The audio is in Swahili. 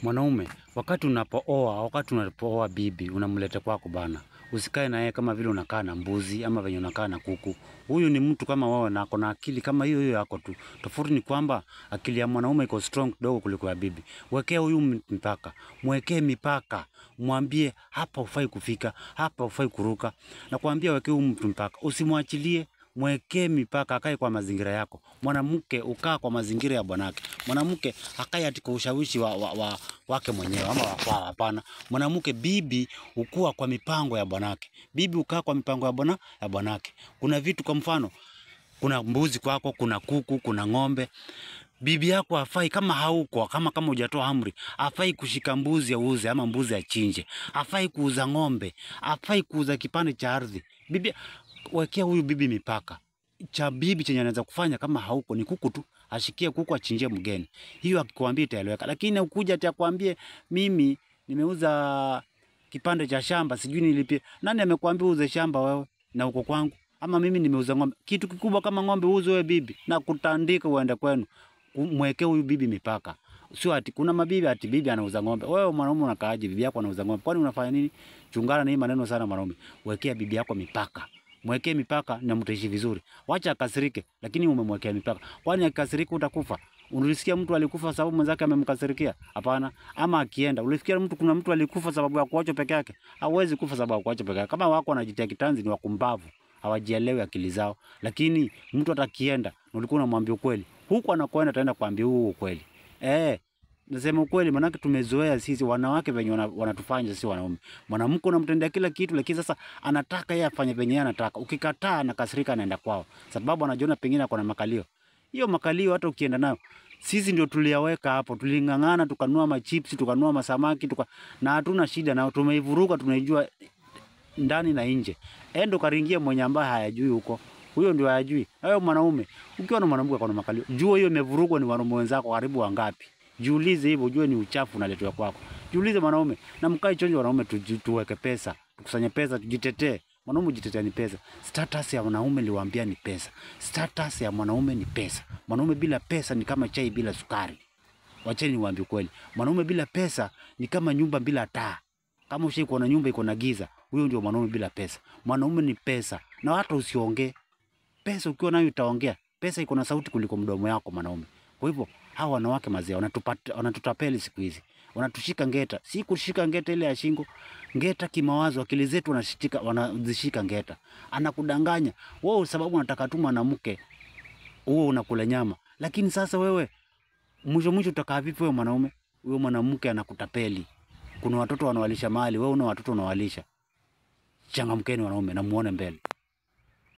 Mwanaume, wakati unapooa bibi, unamleta kwako bana. Usikae na yeye kama vile unakaa na mbuzi ama venye unakaa na kuku. Huyu ni mtu kama wewe na ako na akili kama hiyo yako tu. Tofauti ni kwamba akili ya mwanaume iko strong kidogo kuliko ya bibi. Wekea huyu mipaka. Mwekee mipaka. Mwambie hapa hufai kufika, hapa hufai kuruka. Nakwambia wekea huyu mtu mipaka. Usimwachilie. Mwekee mipaka, akae kwa mazingira yako. Mwanamke ukaa kwa mazingira ya bwanake. Mwanamke hakai ati kwa ushawishi wake mwenyewe ama hapana. Mwanamke bibi ukua kwa mipango ya bwanake. Bibi ukaa kwa mipango ya bwanake. Kuna vitu kwa mfano, kuna mbuzi kwako, kuna kuku, kuna ng'ombe. Bibi yako hafai kama hauko, kama hujatoa amri, hafai kushika mbuzi auze ama mbuzi achinje. Hafai kuuza ng'ombe, hafai kuuza kipande cha ardhi. Bibi wekea huyu bibi mipaka. Cha bibi chenye anaweza kufanya kama hauko ni kuku tu, ashikie kuku achinjie mgeni. Hiyo akikwambia itaeleweka. Lakini ukuja ati akwambie mimi nimeuza kipande cha shamba sijui nilipie. Nani amekwambia uuze shamba wewe na uko kwangu? Ama mimi nimeuza ng'ombe. Kitu kikubwa kama ng'ombe uuze wewe bibi na kutandika uende kwenu. Mwekee huyu bibi mipaka. Sio ati kuna mabibi ati bibi anauza ng'ombe. Wewe mwanaume unakaaje bibi yako anauza ng'ombe? Kwani unafanya nini? Chungana na hii maneno sana mwanaume. Wekea bibi yako mipaka. Mwekee mipaka na mtaishi vizuri. Wacha akasirike, lakini umemwekea mipaka. Kwani akasirika utakufa? Ulisikia mtu alikufa sababu mwenzake amemkasirikia? Hapana. Ama akienda, ulisikia kuna mtu alikufa sababu ya kuachwa peke yake? Hawezi kufa sababu ya kuachwa peke yake. Kama wako wanajitia kitanzi ni wakumbavu, hawajielewi akili zao. Lakini mtu atakienda, ulikuwa unamwambia ukweli. Huko anakoenda ataenda kuambia ukweli. Nasema ukweli maana tumezoea sisi wanawake venye wanatufanya sisi wanaume. Mwanamke unamtendea kila kitu lakini sasa anataka yeye afanye venye yeye anataka. Ukikataa anakasirika anaenda kwao. Sababu anajiona pengine ako na makalio. Hiyo makalio hata ukienda nayo sisi ndio tuliyaweka hapo. Tulingangana tukanunua machipsi, tukanunua masamaki, na hatuna shida nao. Tumeivuruga tunaijua ndani na nje. Endo karingia mwenye ambaye hayajui huko. Huyo ndio hayajui. Wewe mwanaume, ukiwa na mwanamke ako na makalio, jua hiyo imevurugwa ni wanaume wenzako karibu wangapi. Jiulize hivyo ujue ni uchafu unaletwa kwako. Jiulize mwanaume na mkae chonjo wanaume tuweke pesa. Tukusanye pesa tujitetee. Mwanaume jitetee ni pesa. Status ya mwanaume niliwaambia ni pesa. Status ya mwanaume ni pesa. Mwanaume bila pesa ni kama chai bila sukari. Wacheni niwaambie kweli. Mwanaume bila pesa ni kama nyumba bila taa. Kama ushaikuwa na nyumba iko na giza, huyo ndio mwanaume bila pesa. Mwanaume ni pesa. Na hata usiongee. Pesa ukiwa nayo utaongea. Pesa iko na sauti kuliko mdomo yako mwanaume. Kwa hivyo hawa wanawake mazee wanatutapeli siku hizi. Wanatushika ngeta. Si kushika ngeta ile ya shingo. Ngeta kimawazo, akili zetu wanazishika ngeta. Anakudanganya. Wewe sababu unataka tu mwanamke, wewe unakula nyama. Lakini sasa wewe mwisho utakaa vipi wewe mwanaume? Wewe mwanamke anakutapeli. Kuna watoto wanawalisha mali, wewe una watoto unawalisha. Changamkeni wanaume na muone mbele.